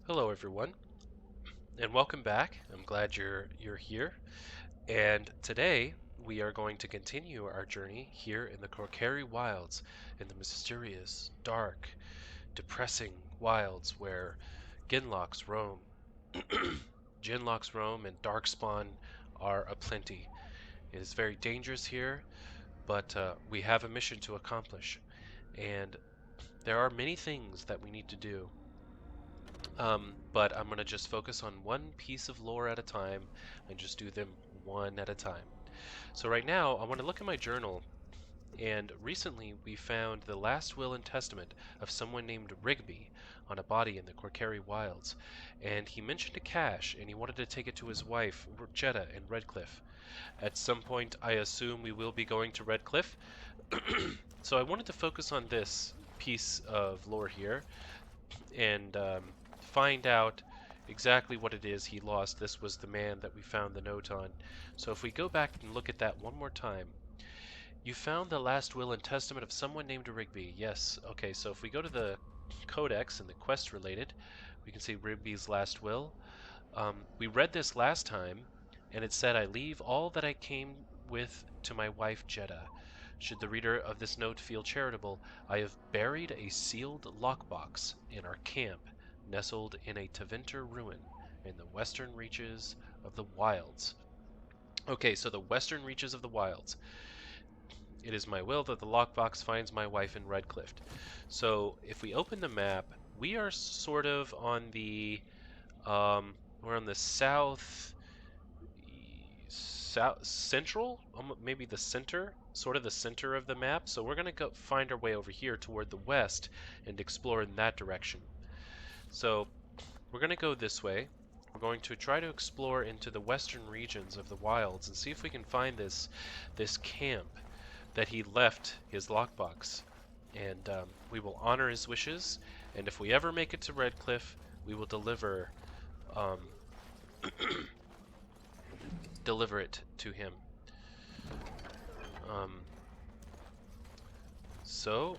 Hello, everyone, and welcome back. I'm glad you're here. And today we are going to continue our journey here in the Korcari Wilds, in the mysterious, dark, depressing wilds where Ginlocks roam. Ginlocks roam and darkspawn are aplenty. It is very dangerous here, but we have a mission to accomplish, and there are many things that we need to do. But I'm going to just focus on one piece of lore at a time and just do them one at a time. So right now, I want to look at my journal, and recently we found the last will and testament of someone named Rigby on a body in the Korcari Wilds, and he mentioned a cache, and he wanted to take it to his wife, Jetta, in Redcliffe. At some point, I assume we will be going to Redcliffe, so I wanted to focus on this piece of lore here, and find out exactly what it is he lost. This was the man that we found the note on. So if we go back and look at that one more time, you found the last will and testament of someone named Rigby. Yes. Okay, so if we go to the codex and the quest related, we can see Rigby's last will. We read this last time, and it said, "I leave all that I came with to my wife Jetta. Should the reader of this note feel charitable, I have buried a sealed lockbox in our camp, nestled in a Tevinter ruin in the western reaches of the wilds." Okay, so the western reaches of the wilds. It is my will that the lockbox finds my wife in Redcliffe. So if we open the map, we are sort of on the we're on the south central, maybe the center, sort of the center of the map. So we're going to go find our way over here toward the west and explore in that direction. So we're going to go this way. We're going to try to explore into the western regions of the wilds and see if we can find this camp that he left his lockbox. And we will honor his wishes. And if we ever make it to Redcliffe, we will deliver deliver it to him. So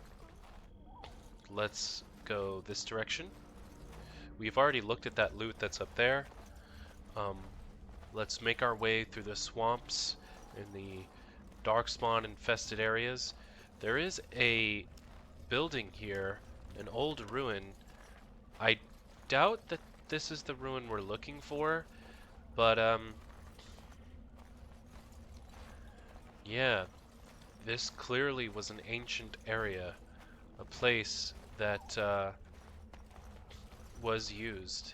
let's go this direction. We've already looked at that loot that's up there. Let's make our way through the swamps in the darkspawn infested areas. There is a building here, an old ruin. I doubt that this is the ruin we're looking for, but yeah, this clearly was an ancient area, a place that was used.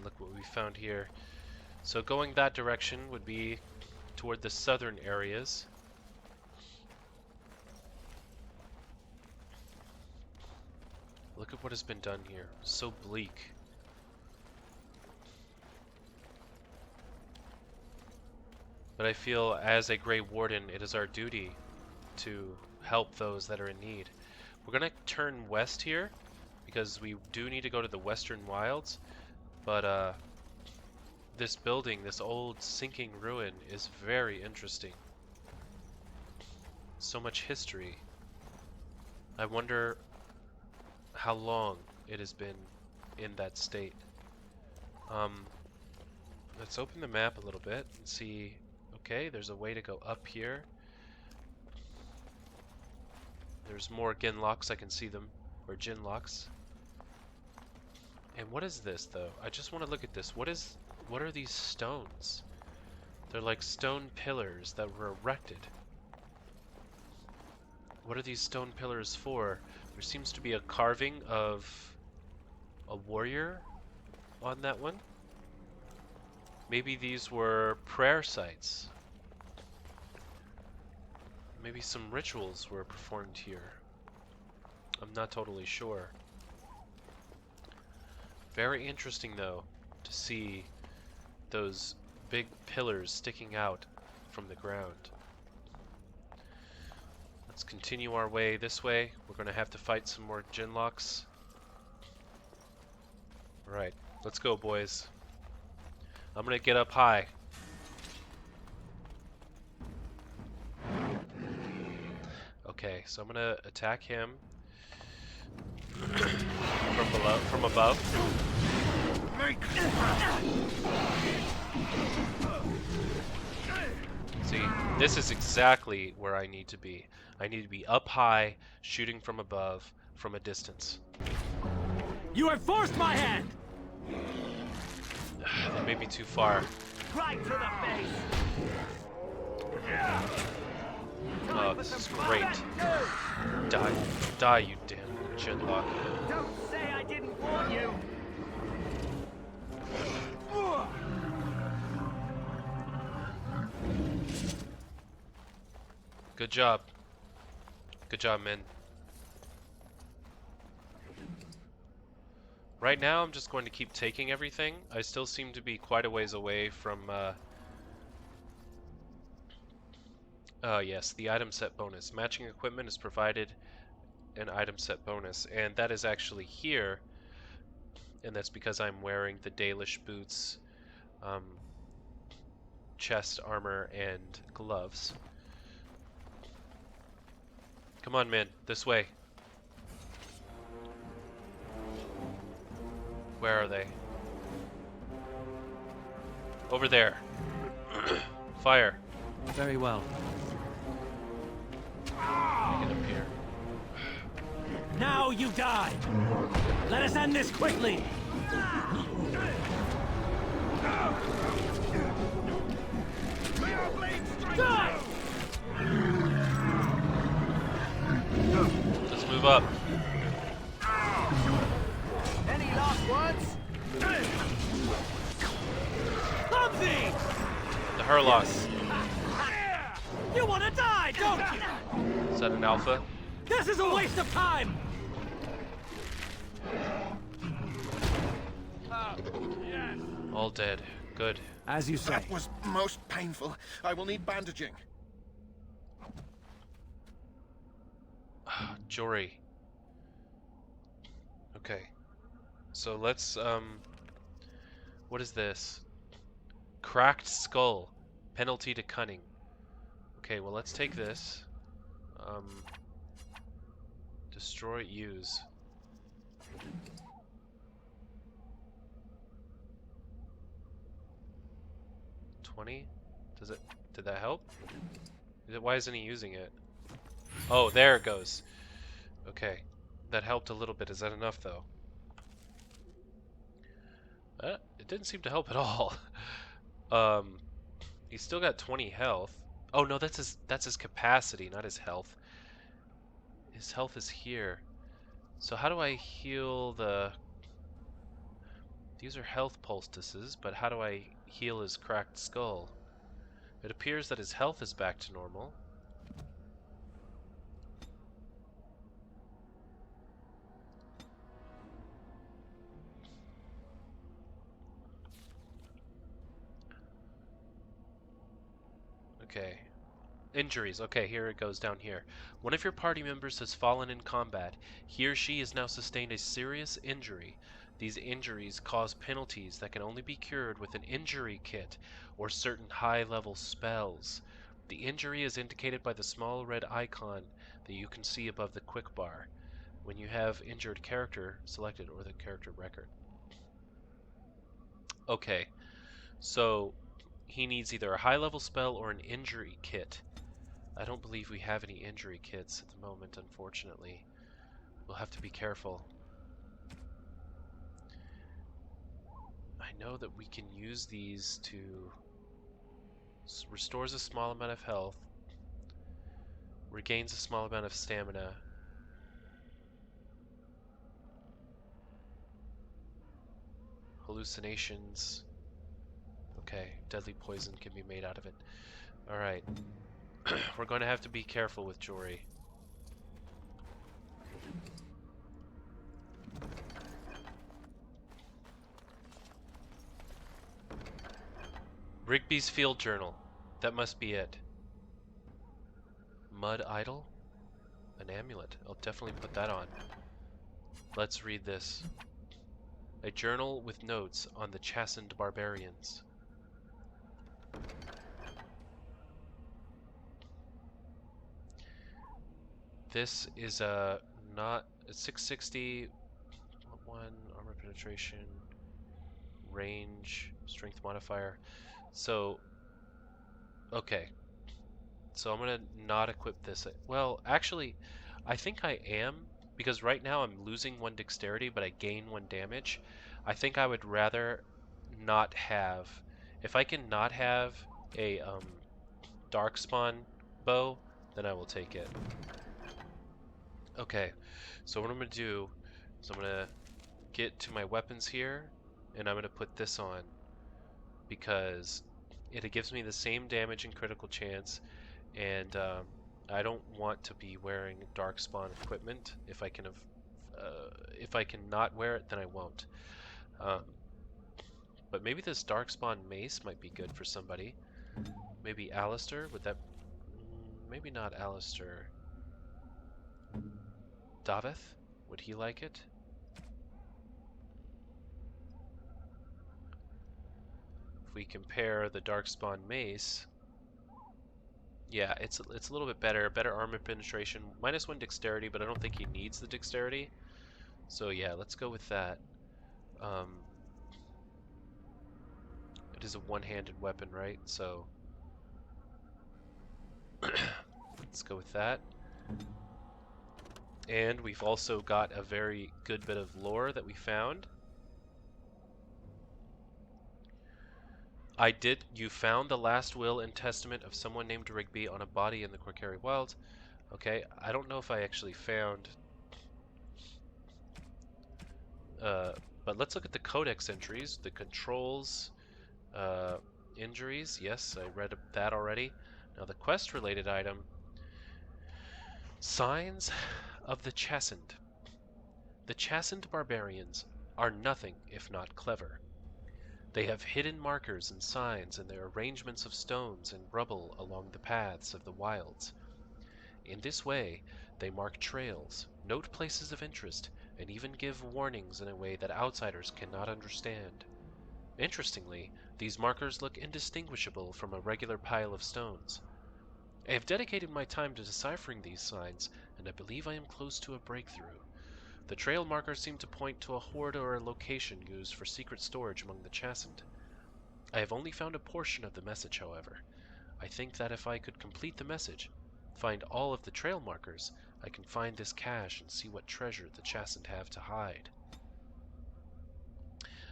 Look what we found here. So going that direction would be toward the southern areas. Look at what has been done here. So bleak. But I feel as a Grey Warden, it is our duty to help those that are in need. We're going to turn west here, because we do need to go to the western wilds, but this building, this old sinking ruin, is very interesting. So much history. I wonder how long it has been in that state. Let's open the map a little bit and see. Okay, there's a way to go up here. There's more Ginlocks, I can see them, or Ginlocks. And what is this, though? I just want to look at this. What are these stones? They're like stone pillars that were erected. What are these stone pillars for? There seems to be a carving of a warrior on that one. Maybe these were prayer sites. Maybe some rituals were performed here. I'm not totally sure. Very interesting, though, to see those big pillars sticking out from the ground. Let's continue our way this way. We're going to have to fight some more Ginlocks. Alright, let's go, boys. I'm going to get up high. Okay, so I'm going to attack him. below, from above. See, this is exactly where I need to be. I need to be up high, shooting from above, from a distance. You have forced my hand! That may be too far. Right to the face! Oh, this is great. Die. Die, you damn chinlock. Don't say I didn't warn you! Good job. Good job, men. Right now, I'm just going to keep taking everything. I still seem to be quite a ways away from, yes, the item set bonus. Matching equipment is provided an item set bonus, and that is actually here, and that's because I'm wearing the Dalish boots, chest armor, and gloves. Come on, man, this way. Where are they? Over there. Fire. Very well. Get up here. Now you die! Let us end this quickly! Die! Let's move up. Any last words? Clumsy! The Hurlocks. You want to die, don't you? Is that an alpha? This is a waste of time! All dead. Good. As you say. That was most painful. I will need bandaging. Jory. Okay. So let's, what is this? Cracked skull. Penalty to cunning. Okay, well let's take this. Destroy, use. Does it, did that help? Why isn't he using it? Oh, there it goes. Okay, that helped a little bit. Is that enough though? It didn't seem to help at all. He's still got 20 health. Oh no, that's his capacity, not his health. His health is here. So how do I heal the... These are health poultices, but how do I heal his cracked skull? It appears that his health is back to normal. Okay. Injuries. Okay, here it goes down here. One of your party members has fallen in combat. He or she has now sustained a serious injury. These injuries cause penalties that can only be cured with an injury kit or certain high-level spells. The injury is indicated by the small red icon that you can see above the quick bar when you have injured character selected or the character record. Okay, so he needs either a high-level spell or an injury kit. I don't believe we have any injury kits at the moment, unfortunately. We'll have to be careful. I know that we can use these to... Restores a small amount of health. Regains a small amount of stamina. Hallucinations. Okay, deadly poison can be made out of it. Alright. We're going to have to be careful with Jory. Rigby's field journal. That must be it. Mud idol? An amulet. I'll definitely put that on. Let's read this. A journal with notes on the Chasind barbarians. This is a not a 660. one, armor penetration, range, strength modifier. So, okay. So I'm gonna not equip this. Well, actually, I think I am, because right now I'm losing 1 dexterity, but I gain 1 damage. I think I would rather not have. If I can not have a darkspawn bow, then I will take it. Okay, so what I'm gonna do is I'm gonna get to my weapons here, and I'm gonna put this on because it gives me the same damage and critical chance, and I don't want to be wearing darkspawn equipment. If I can not wear it, then I won't. Um, but maybe this darkspawn mace might be good for somebody. Maybe Alistair? Would that? Maybe not Alistair. Daveth? Would he like it? If we compare the darkspawn mace, yeah, it's a little bit better. Better armor penetration, -1 dexterity, but I don't think he needs the dexterity. So yeah, let's go with that. It is a one-handed weapon, right? So let's go with that. And we've also got a very good bit of lore that we found. You found the last will and testament of someone named Rigby on a body in the Korcari Wilds. Okay, I don't know if I actually found... but let's look at the codex entries, the controls, injuries. Yes, I read that already. Now the quest-related item, signs of the Chasind. The Chasind barbarians are nothing if not clever. They have hidden markers and signs in their arrangements of stones and rubble along the paths of the wilds. In this way, they mark trails, note places of interest, and even give warnings in a way that outsiders cannot understand. Interestingly, these markers look indistinguishable from a regular pile of stones. I have dedicated my time to deciphering these signs, and I believe I am close to a breakthrough. The trail markers seem to point to a hoard or a location used for secret storage among the Chasind. I have only found a portion of the message, however. I think that if I could complete the message, find all of the trail markers, I can find this cache and see what treasure the Chasind have to hide.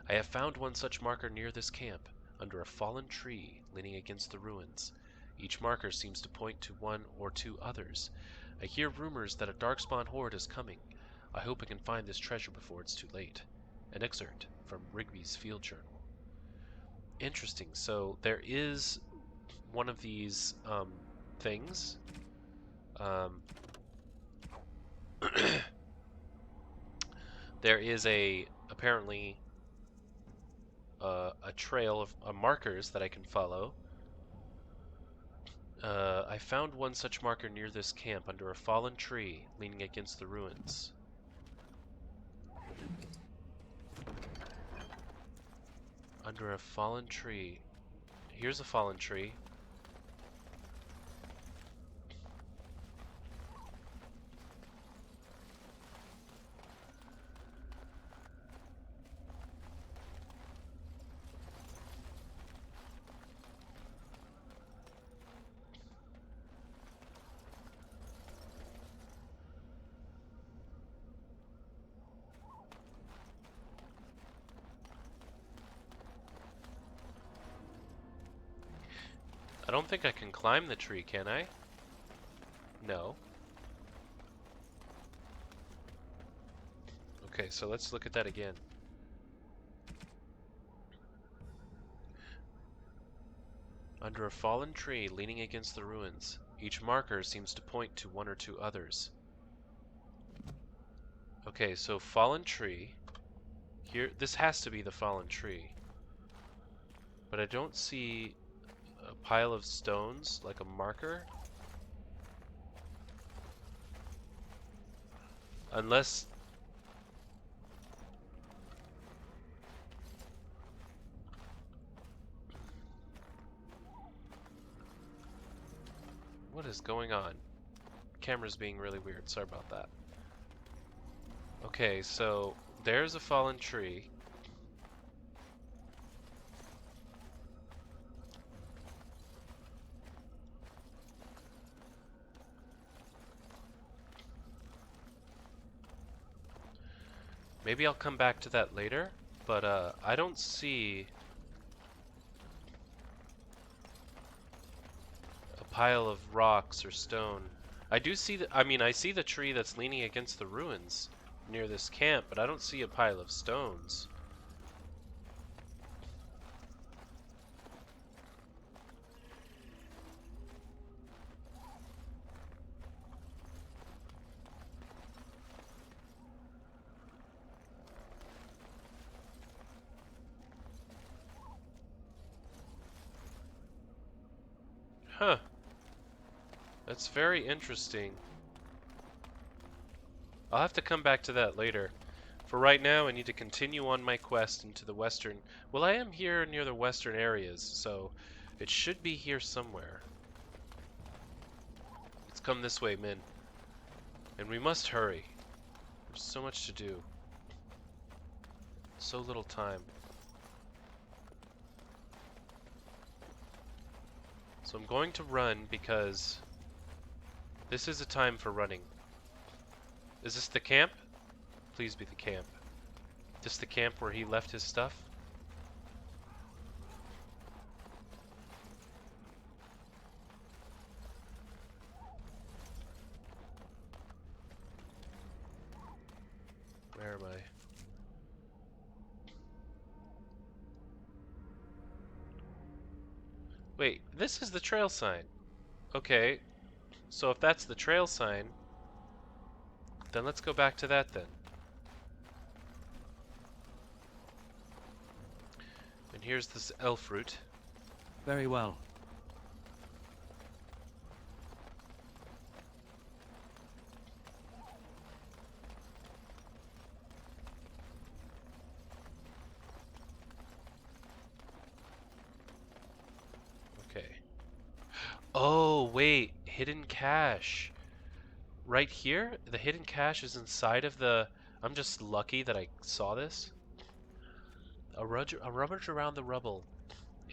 I have found one such marker near this camp, under a fallen tree leaning against the ruins. Each marker seems to point to 1 or 2 others. I hear rumors that a darkspawn horde is coming. I hope I can find this treasure before it's too late. An excerpt from Rigby's field journal. Interesting. So there is one of these things. There is apparently a trail of markers that I can follow. I found one such marker near this camp under a fallen tree leaning against the ruins. Under a fallen tree. Here's a fallen tree. I don't think I can climb the tree, can I? No. Okay, so let's look at that again. Under a fallen tree leaning against the ruins, each marker seems to point to 1 or 2 others. Okay, so fallen tree. Here, this has to be the fallen tree. But I don't see a pile of stones, like a marker. Unless... What is going on? Camera's being really weird, sorry about that. Okay, so There's a fallen tree. Maybe I'll come back to that later, but I don't see a pile of rocks or stone. I do see I mean, I see the tree that's leaning against the ruins near this camp, but I don't see a pile of stones. Huh. That's very interesting. I'll have to come back to that later. For right now, I need to continue on my quest into the western... Well, I am here near the western areas, so it should be here somewhere. Let's come this way, men. And we must hurry. There's so much to do. So little time. So I'm going to run because this is a time for running. Is this the camp? Please be the camp. This the camp where he left his stuff? Where am I? Wait, this is the trail sign. Okay, so if that's the trail sign, then let's go back to that then. And here's this elf root. Very well. Okay. Oh, wait. Hidden cache. Right here? The hidden cache is inside of the... I'm just lucky that I saw this. A rummage around the rubble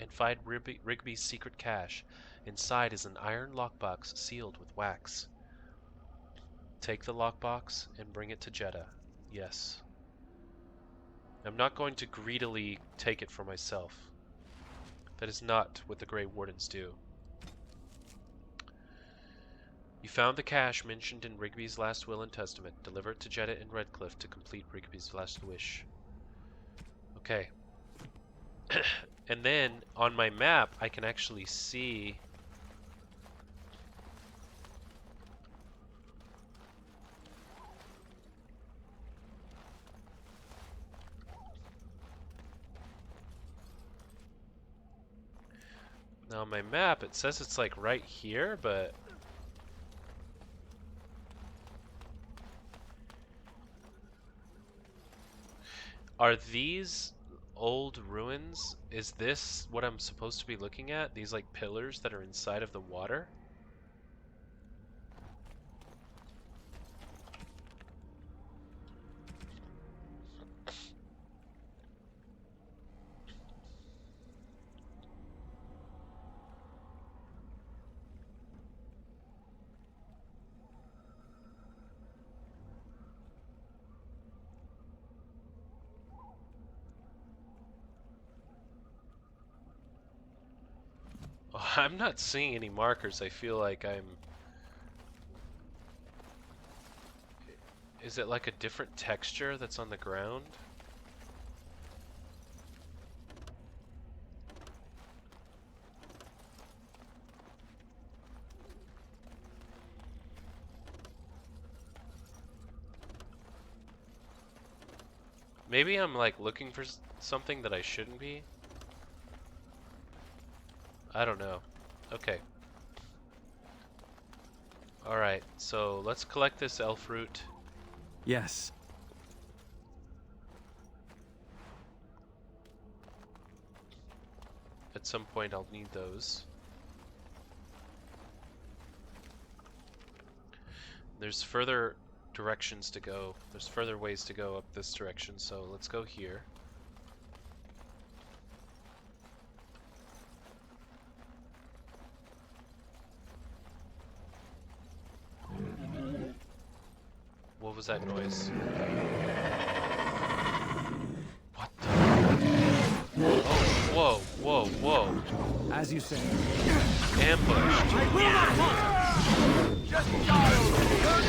and find Rigby's secret cache. Inside is an iron lockbox sealed with wax. Take the lockbox and bring it to Jeddah. Yes. I'm not going to greedily take it for myself. That is not what the Grey Wardens do. You found the cache mentioned in Rigby's last will and testament. Deliver it to Jeddah and Redcliffe to complete Rigby's last wish. Okay. And then, on my map, I can actually see... Now, on my map, it says it's like right here, but... Are these old ruins? Is this what I'm supposed to be looking at? These like pillars that are inside of the water? Oh, I'm not seeing any markers. I feel like I'm... Is it like a different texture that's on the ground? Maybe I'm like looking for something that I shouldn't be. I don't know. Okay. Alright, so let's collect this elf root. Yes. At some point I'll need those. There's further directions to go. There's further ways to go up this direction, so let's go here. What was that noise? What the? Oh, whoa, whoa, whoa. As you say. Ambushed. I will not want. Just die over here.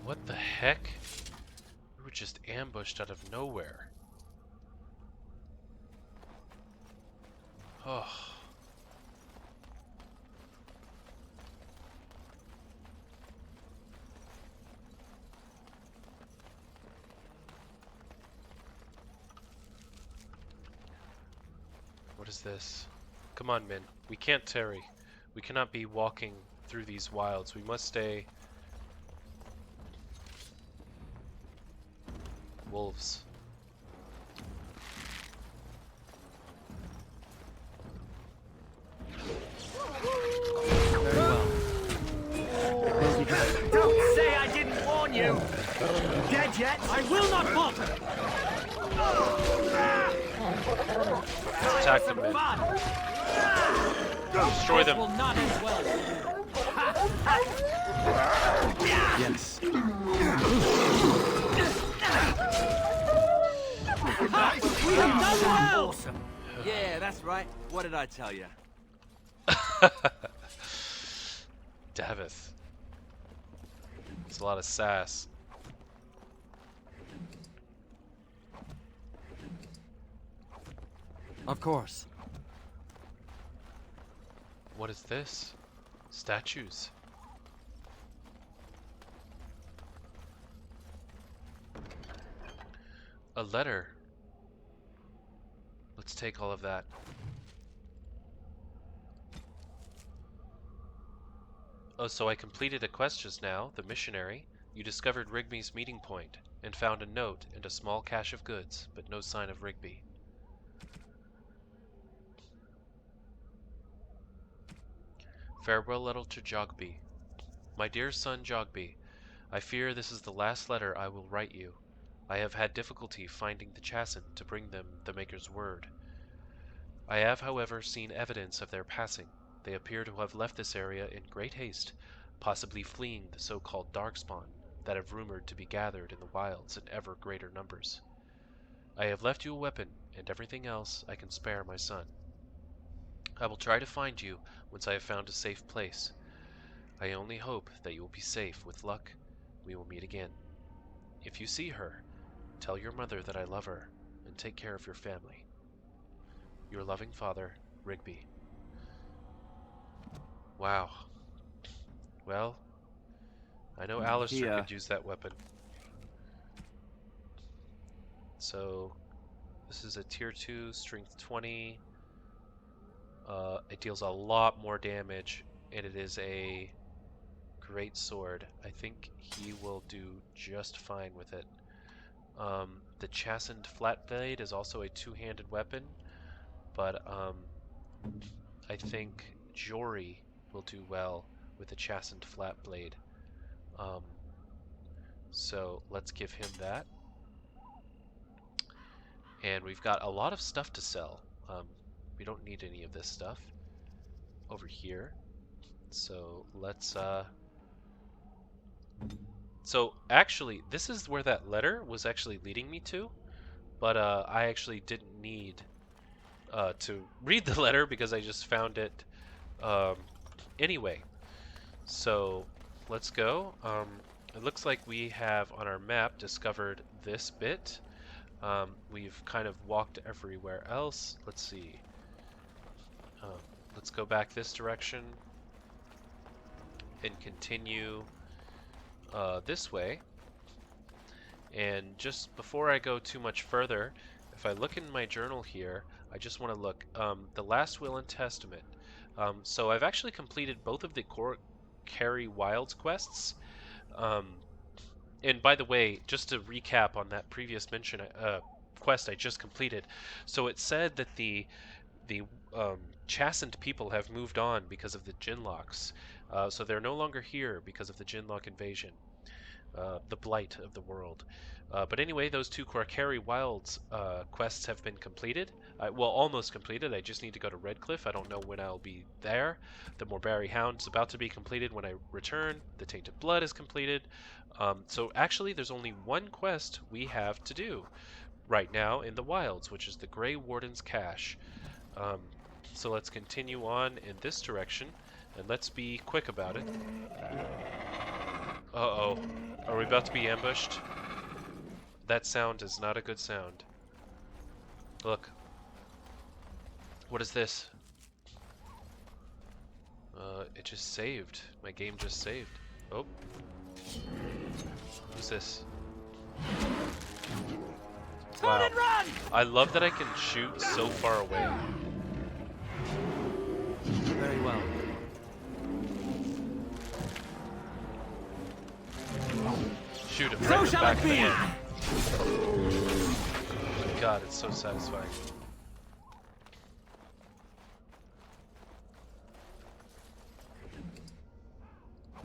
What the heck? We were just ambushed out of nowhere. Oh. What is this? Come on, men. We can't tarry. We cannot be walking through these wilds. We must stay... Wolves. Very well. Don't say I didn't warn you! Dead yet? I will not falter! Let's attack them, men. Destroy them. Will not end well. Yes. We have done well! Awesome. Yeah, that's right. What did I tell you? Davith. There's a lot of sass. Of course. What is this? Statues. A letter. Let's take all of that. Oh, so I completed a quest just now, the missionary. You discovered Rigby's meeting point and found a note and a small cache of goods, but no sign of Rigby. Farewell letter to Jogby. My dear son Jogby, I fear this is the last letter I will write you. I have had difficulty finding the Chasind to bring them the Maker's word. I have, however, seen evidence of their passing. They appear to have left this area in great haste, possibly fleeing the so-called darkspawn that have rumored to be gathered in the wilds in ever greater numbers. I have left you a weapon and everything else I can spare my son. I will try to find you once I have found a safe place. I only hope that you will be safe. With luck, we will meet again. If you see her, tell your mother that I love her, and take care of your family. Your loving father, Rigby. Wow. Well, I know Alistair could use that weapon. So, this is a tier 2, strength 20. It deals a lot more damage, and it is a great sword. I think he will do just fine with it. The Chasind flat blade is also a two-handed weapon, but I think Jory will do well with the Chasind flat blade. So let's give him that. And we've got a lot of stuff to sell. We don't need any of this stuff over here. So let's so actually this is where that letter was actually leading me to, but I actually didn't need to read the letter because I just found it anyway. So let's go. It looks like we have on our map discovered this bit. We've kind of walked everywhere else. Let's see. Let's go back this direction and continue this way. And just before I go too much further, if I look in my journal here, I just want to look. The Last Will and Testament. So I've actually completed both of the Korcari Wilds quests. And by the way, just to recap on that previous quest I just completed, so it said that the Chasind people have moved on because of the Jinlocks. So they're no longer here because of the Jinlock invasion. The Blight of the world. But anyway, those two Korcari Wilds quests have been completed. Well, almost completed. I just need to go to Redcliffe. I don't know when I'll be there. The Morberry Hound is about to be completed when I return. The Tainted Blood is completed. So actually, there's only one quest we have to do right now in the wilds, which is the Grey Warden's Cache. So let's continue on in this direction, and let's be quick about it. Uh-oh. Are we about to be ambushed? That sound is not a good sound. Look. What is this? It just saved. My game just saved. Oh. Who's this? Turn and run! I love that I can shoot so far away. Very well. Shoot him So right in the shall back it of the be! head. God, it's so satisfying.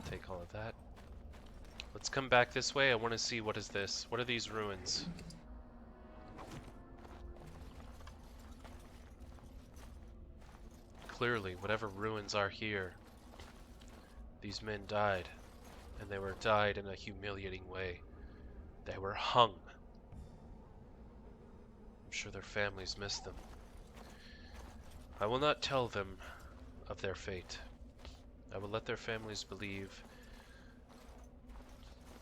Take all of that. Let's come back this way. I want to see, what is this? What are these ruins? Clearly, whatever ruins are here, these men died, and they were died in a humiliating way. They were hung. I'm sure their families miss them. I will not tell them of their fate. I will let their families believe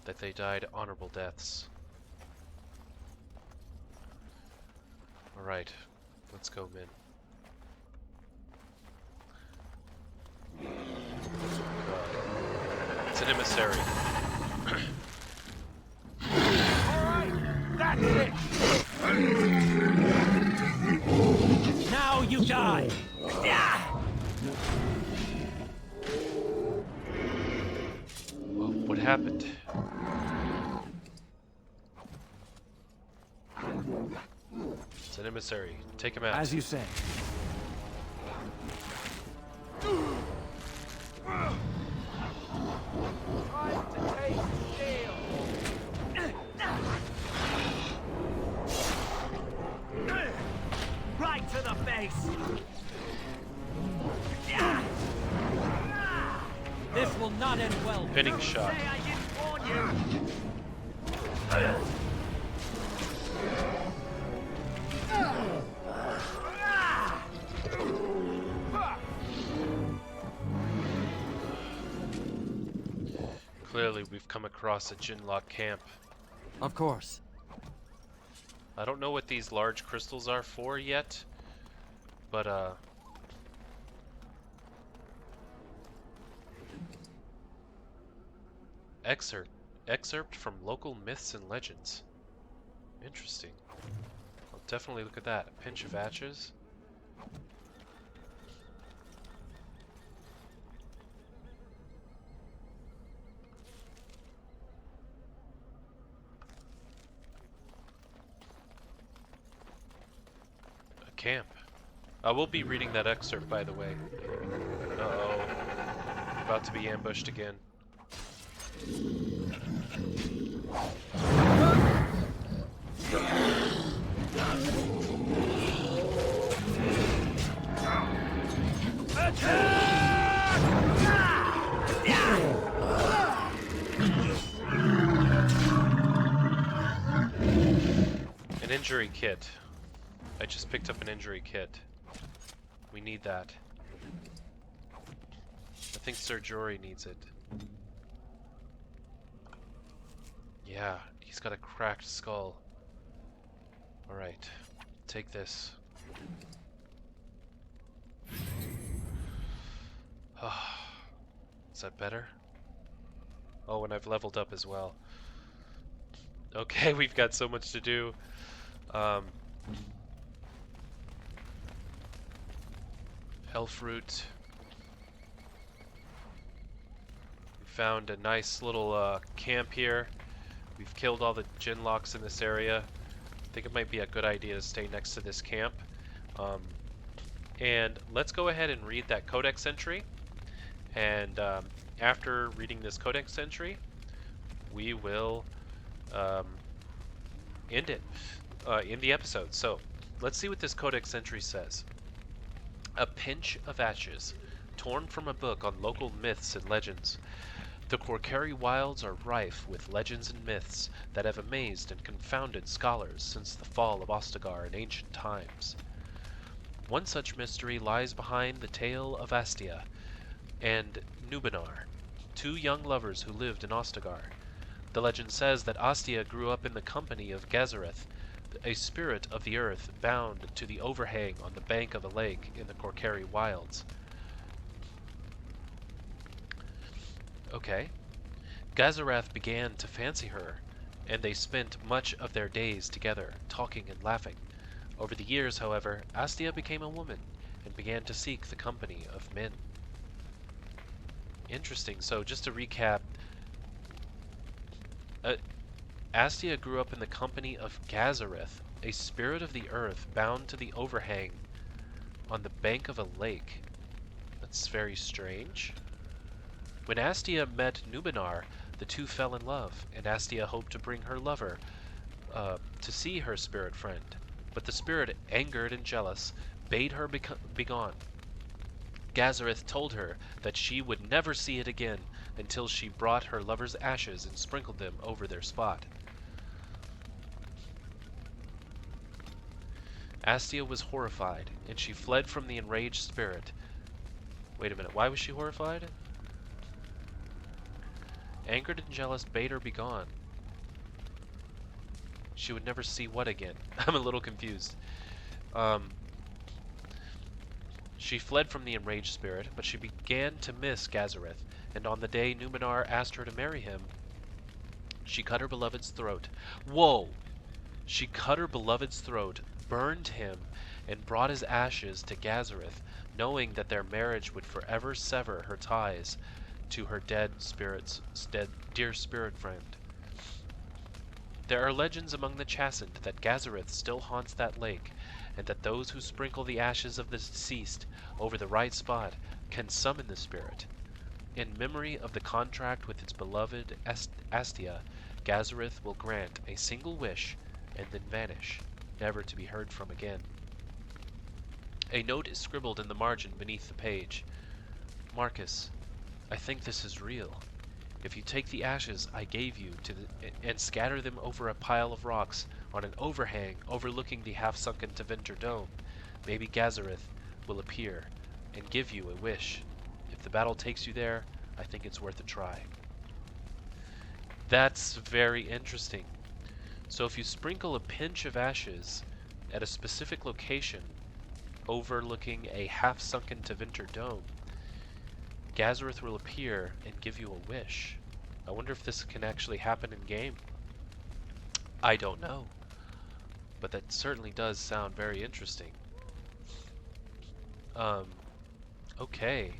that they died honorable deaths. Alright, let's go, men. It's an emissary. Alright, that's it! Now you die! Yeah! Well, what happened? It's an emissary. Take him out. As you say. Right to the face! This will not end well. Pinning shot. Say I didn't warn you! Clearly, we've come across a Jinlock camp. Of course. I don't know what these large crystals are for yet, but excerpt from local myths and legends. Interesting. I'll definitely look at that. A pinch of ashes. A camp. I will be reading that excerpt, by the way. Uh-oh. About to be ambushed again. An injury kit. I just picked up an injury kit. We need that. I think Sir Jory needs it. Yeah, he's got a cracked skull. Alright, take this. Is that better? Oh, and I've leveled up as well. Okay, we've got so much to do. Hellfruit. We found a nice little camp here. We've killed all the Jinlocks in this area. I think it might be a good idea to stay next to this camp. And let's go ahead and read that codex entry. And after reading this codex entry, we will end it in the episode. So let's see what this codex entry says. A pinch of ashes, torn from a book on local myths and legends. The Korcari Wilds are rife with legends and myths that have amazed and confounded scholars since the fall of Ostagar in ancient times. One such mystery lies behind the tale of Astia and Nubinar, two young lovers who lived in Ostagar. The legend says that Astia grew up in the company of Gazareth, a spirit of the earth bound to the overhang on the bank of a lake in the Korcari Wilds. Okay. Gazareth began to fancy her, and they spent much of their days together, talking and laughing. Over the years, however, Astia became a woman and began to seek the company of men. Interesting. So just to recap, Astia grew up in the company of Gazareth, a spirit of the earth bound to the overhang on the bank of a lake. That's very strange. When Astia met Nubinar, the two fell in love, and Astia hoped to bring her lover to see her spirit friend. But the spirit, angered and jealous, bade her begone. Gazareth told her that she would never see it again until she brought her lover's ashes and sprinkled them over their spot. Astia was horrified, and she fled from the enraged spirit. Wait a minute, why was she horrified? Angered and jealous, bade her begone. She would never see what again? I'm a little confused. She fled from the enraged spirit, but she began to miss Gazareth, and on the day Nubinar asked her to marry him, she cut her beloved's throat. Whoa! She cut her beloved's throat, burned him, and brought his ashes to Gazareth, knowing that their marriage would forever sever her ties to her dear spirit friend. There are legends among the Chasind that Gazareth still haunts that lake, and that those who sprinkle the ashes of the deceased over the right spot can summon the spirit. In memory of the contract with its beloved Astia, Gazareth will grant a single wish and then vanish, never to be heard from again. A note is scribbled in the margin beneath the page. Marcus, I think this is real. If you take the ashes I gave you and scatter them over a pile of rocks on an overhang overlooking the half-sunken Teventer Dome, maybe Gazareth will appear and give you a wish. If the battle takes you there, I think it's worth a try. That's very interesting. So if you sprinkle a pinch of ashes at a specific location overlooking a half-sunken Teventer Dome, Gazareth will appear and give you a wish. I wonder if this can actually happen in game. I don't know, but that certainly does sound very interesting. Okay.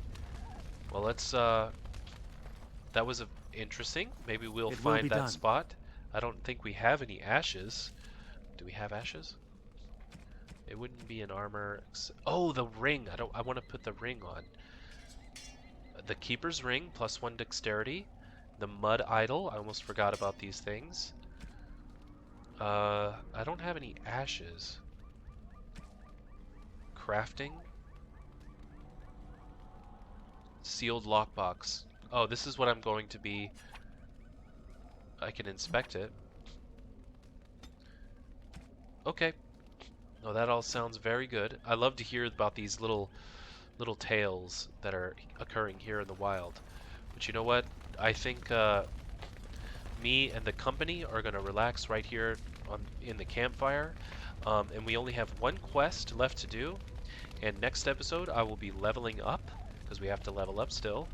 Well, let's that was interesting. Maybe we'll find that spot. I don't think we have any ashes. Do we have ashes? It wouldn't be an armor. Oh, the ring. I want to put the ring on. The Keeper's Ring, +1 dexterity. The Mud Idol, I almost forgot about these things. I don't have any ashes. Crafting. Sealed lockbox. Oh, this is what I'm going to be. I can inspect it. Okay. No, that all sounds very good. I love to hear about these little tales that are occurring here in the wild. But you know what? I think me and the company are going to relax right here in the campfire. And we only have one quest left to do. And next episode I will be leveling up, because we have to level up still.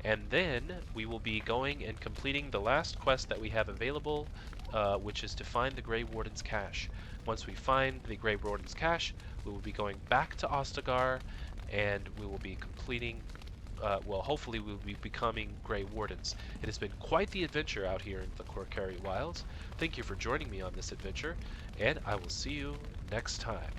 And then we will be going and completing the last quest that we have available, which is to find the Grey Warden's cache. Once we find the Grey Warden's cache, we will be going back to Ostagar, and we will be completing, well, hopefully we will be becoming Grey Wardens. It has been quite the adventure out here in the Korcari Wilds. Thank you for joining me on this adventure, and I will see you next time.